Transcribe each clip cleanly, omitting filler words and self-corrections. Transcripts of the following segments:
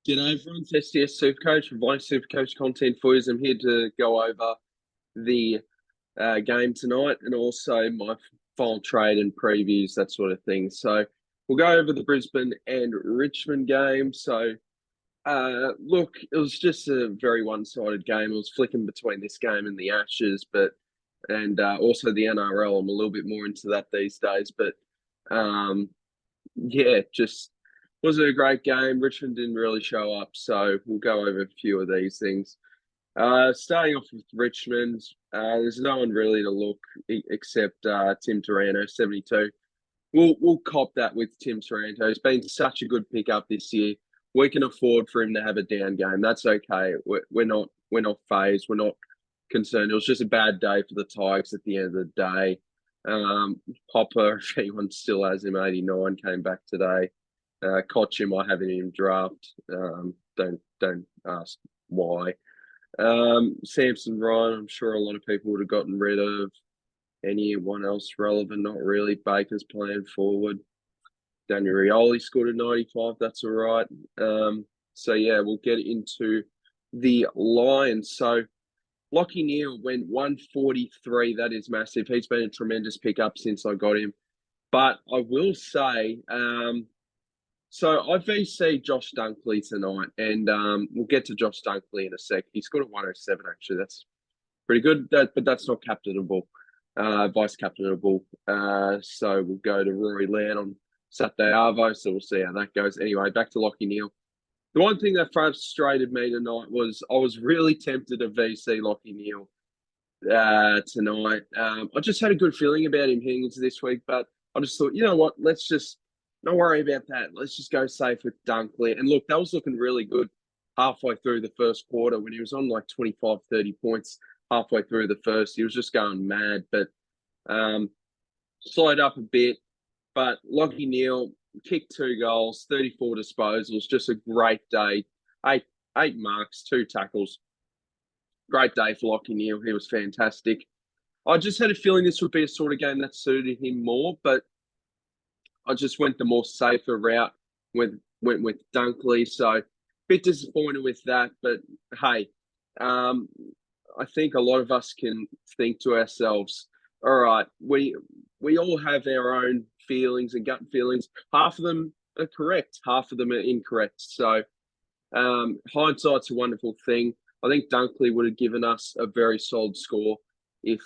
G'day everyone, it's SDS SuperCoach, providing SuperCoach content for you. I'm here to go over the game tonight and also my final trade and previews, that sort of thing. So we'll go over the Brisbane and Richmond game. So look, it was just a very one-sided game. It was flicking between this game and the Ashes, and also the NRL. I'm a little bit more into that these days, but yeah, just wasn't a great game. Richmond didn't really show up, so we'll go over a few of these things. Starting off with Richmond, there's no one really to look except Tim Taranto, 72. We'll cop that with Tim Taranto. He's been such a good pickup this year. We can afford for him to have a down game. That's okay. We're not phased. We're not concerned. It was just a bad day for the Tigers at the end of the day. Popper, if anyone still has him, 89, came back today. Kochim, I have in him draft. Don't ask why. Samson Ryan, I'm sure a lot of people would have gotten rid of. Anyone else relevant? Not really. Baker's playing forward. Daniel Rioli scored a 95. That's all right. So yeah, we'll get into the Lions. So Lockie Neal went 143. That is massive. He's been a tremendous pickup since I got him. But I will say, so I VC Josh Dunkley tonight, and we'll get to Josh Dunkley in a sec. He scored a 107, actually. That's pretty good, but that's not captainable, vice captainable. So we'll go to Rory Land on Saturday Arvo, so we'll see how that goes. Anyway, back to Lockie Neal. The one thing that frustrated me tonight was I was really tempted to VC Lockie Neal tonight. I just had a good feeling about him heading into this week, but I just thought, you know what, let's just don't worry about that. Let's just go safe with Dunkley. And look, that was looking really good halfway through the first quarter when he was on like 25, 30 points halfway through the first. He was just going mad, but slowed up a bit. But Lockie Neal kicked 2 goals, 34 disposals, just a great day. Eight marks, 2 tackles. Great day for Lockie Neal. He was fantastic. I just had a feeling this would be a sort of game that suited him more, but I just went the more safer route, went with Dunkley. So a bit disappointed with that, but hey, I think a lot of us can think to ourselves, all right, we all have our own feelings and gut feelings. Half of them are correct, half of them are incorrect. So hindsight's a wonderful thing. I think Dunkley would have given us a very solid score if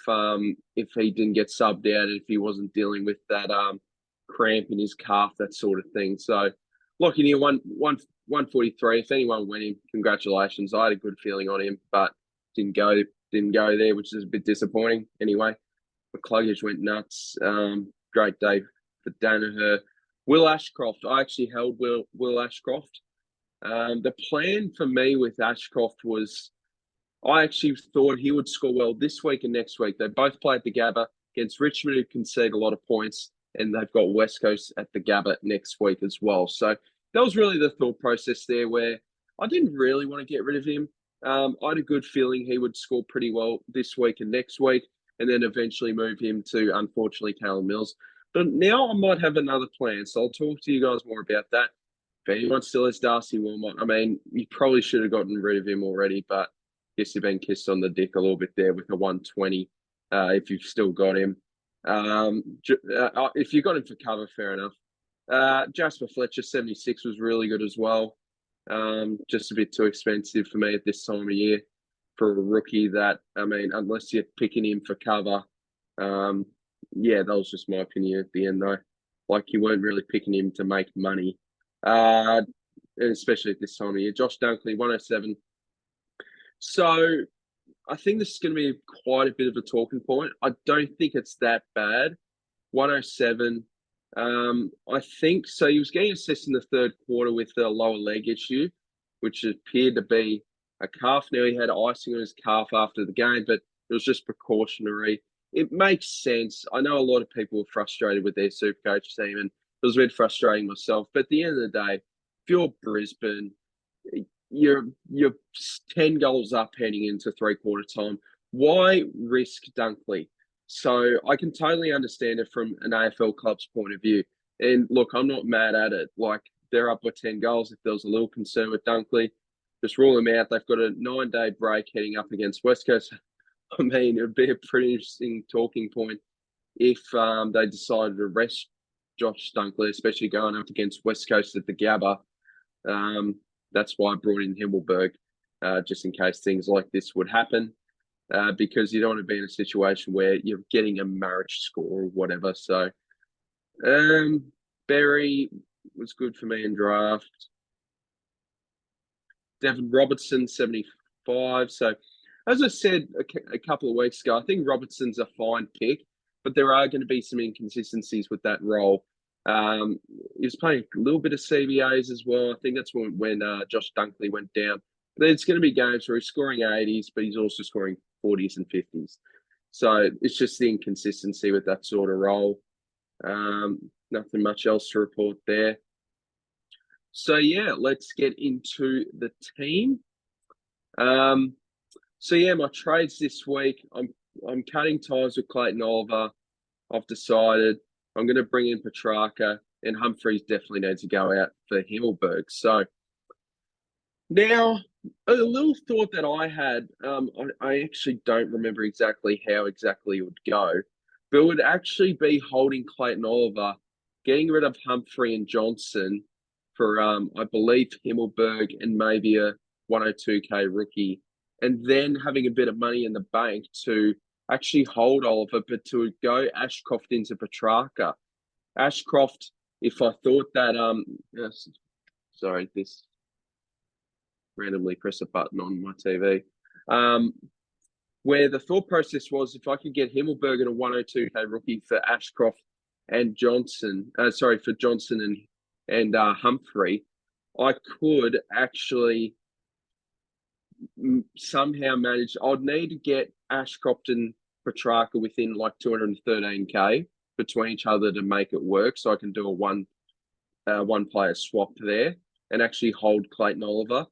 he didn't get subbed out, if he wasn't dealing with that cramp in his calf, that sort of thing. So Lockie Neal, 143. If anyone went him, congratulations. I had a good feeling on him, but didn't go there, which is a bit disappointing. Anyway, McCluggage went nuts. Great day for Danaher. Will Ashcroft. I actually held Will Ashcroft. The plan for me with Ashcroft was I actually thought he would score well this week and next week. They both played the Gabba against Richmond, who concede a lot of points, and they've got West Coast at the Gabba next week as well. So that was really the thought process there, where I didn't really want to get rid of him. I had a good feeling he would score pretty well this week and next week, and then eventually move him to, unfortunately, Callum Mills. But now I might have another plan, so I'll talk to you guys more about that. If anyone still has Darcy Wilmot, I mean, you probably should have gotten rid of him already, but I guess you've been kissed on the dick a little bit there with a 120 if you've still got him. If you got him for cover, fair enough. Jasper Fletcher, 76, was really good as well. Just a bit too expensive for me at this time of year for a rookie that, I mean, unless you're picking him for cover. Yeah, that was just my opinion at the end, though. Like, you weren't really picking him to make money, especially at this time of year. Josh Dunkley, 107. So I think this is going to be quite a bit of a talking point. I don't think it's that bad. 107. I think so. He was getting assessed in the third quarter with a lower leg issue, which appeared to be a calf. Now, he had icing on his calf after the game, but it was just precautionary. It makes sense. I know a lot of people were frustrated with their SuperCoach team, and it was a bit frustrating myself. But at the end of the day, if you're Brisbane, you're 10 goals up heading into 3/4 time. Why risk Dunkley? So I can totally understand it from an AFL club's point of view. And look, I'm not mad at it. Like, they're up by 10 goals. If there was a little concern with Dunkley, just rule them out. They've got a 9-day break heading up against West Coast. I mean, it would be a pretty interesting talking point if they decided to rest Josh Dunkley, especially going up against West Coast at the Gabba. That's why I brought in Himmelberg, just in case things like this would happen, because you don't want to be in a situation where you're getting a marriage score or whatever. So Berry was good for me in draft. Devin Robertson, 75. So as I said a couple of weeks ago, I think Robertson's a fine pick, but there are going to be some inconsistencies with that role. He was playing a little bit of CBAs as well. I think that's when Josh Dunkley went down. There's going to be games where he's scoring 80s, but he's also scoring 40s and 50s. So it's just the inconsistency with that sort of role. Nothing much else to report there. So, yeah, let's get into the team. So, yeah, my trades this week, I'm cutting ties with Clayton Oliver. I've decided I'm going to bring in Petracca, and Humphreys definitely needs to go out for Himmelberg. So, now, a little thought that I had, I actually don't remember exactly how exactly it would go, but it would actually be holding Clayton Oliver, getting rid of Humphrey and Johnson for, I believe, Himmelberg and maybe a 102K rookie, and then having a bit of money in the bank to actually hold Oliver, but to go Ashcroft into Petracca. Ashcroft, if I thought that, sorry, this randomly press a button on my TV, where the thought process was if I could get Himmelberg and a 102K rookie for Ashcroft and Johnson, for Johnson and Humphrey, I could actually somehow manage. I'd need to get Ashcroft and Petracca within like 213K between each other to make it work, so I can do a one player swap there and actually hold Clayton Oliver.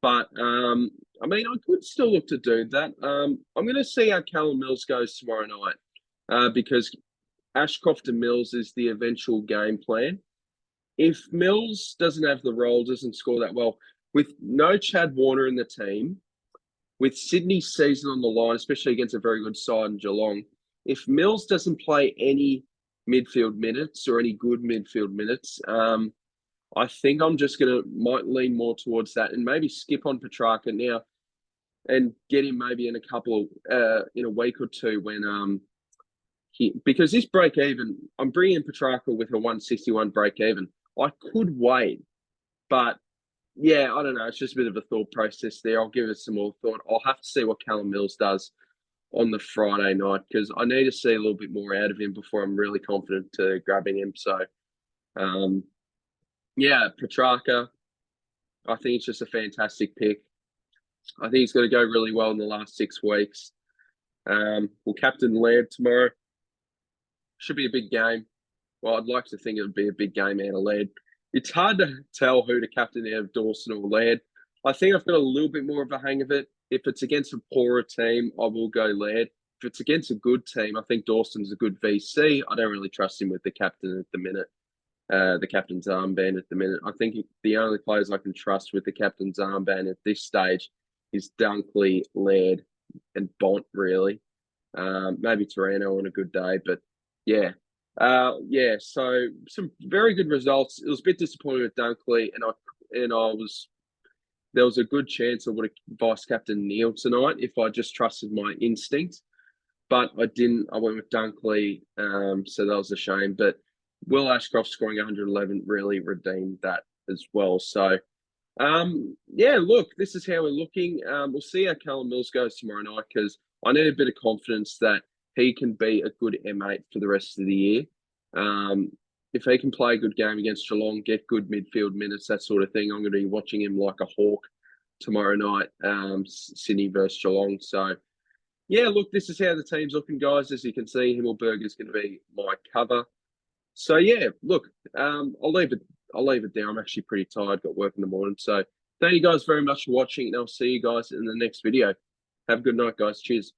But I mean, I could still look to do that. I'm going to see how Callum Mills goes tomorrow night, because Ashcroft and Mills is the eventual game plan. If Mills doesn't have the role, doesn't score that well, with no Chad Warner in the team, with Sydney's season on the line, especially against a very good side in Geelong, if Mills doesn't play any midfield minutes or any good midfield minutes, I think I'm just might lean more towards that and maybe skip on Petracca now and get him maybe in a week or two when because this break even, I'm bringing Petracca with a 161 break even. I could wait, but yeah, I don't know. It's just a bit of a thought process there. I'll give it some more thought. I'll have to see what Callum Mills does on the Friday night because I need to see a little bit more out of him before I'm really confident to grabbing him. So, yeah, Petracca, I think it's just a fantastic pick. I think he's going to go really well in the last 6 weeks. We'll captain Laird tomorrow. Should be a big game. Well, I'd like to think it would be a big game out of Laird. It's hard to tell who to captain out of Dawson or Laird. I think I've got a little bit more of a hang of it. If it's against a poorer team, I will go Laird. If it's against a good team, I think Dawson's a good VC. I don't really trust him with the captain at the minute, the captain's armband at the minute. I think the only players I can trust with the captain's armband at this stage is Dunkley, Laird, and Bont, really. Maybe Taranto on a good day, but yeah. So some very good results. It was a bit disappointing with Dunkley, there was a good chance I would have vice captain Neil tonight if I just trusted my instinct, but I didn't. I went with Dunkley, so that was a shame. But Will Ashcroft scoring 111 really redeemed that as well. So, yeah, look, this is how we're looking. We'll see how Callum Mills goes tomorrow night because I need a bit of confidence that he can be a good M8 for the rest of the year. If he can play a good game against Geelong, get good midfield minutes, that sort of thing, I'm going to be watching him like a hawk tomorrow night, Sydney versus Geelong. So, yeah, look, this is how the team's looking, guys. As you can see, Himmelberg is going to be my cover. So, yeah, look, I'll leave it there. I'm actually pretty tired, got work in the morning. So, thank you guys very much for watching, and I'll see you guys in the next video. Have a good night, guys. Cheers.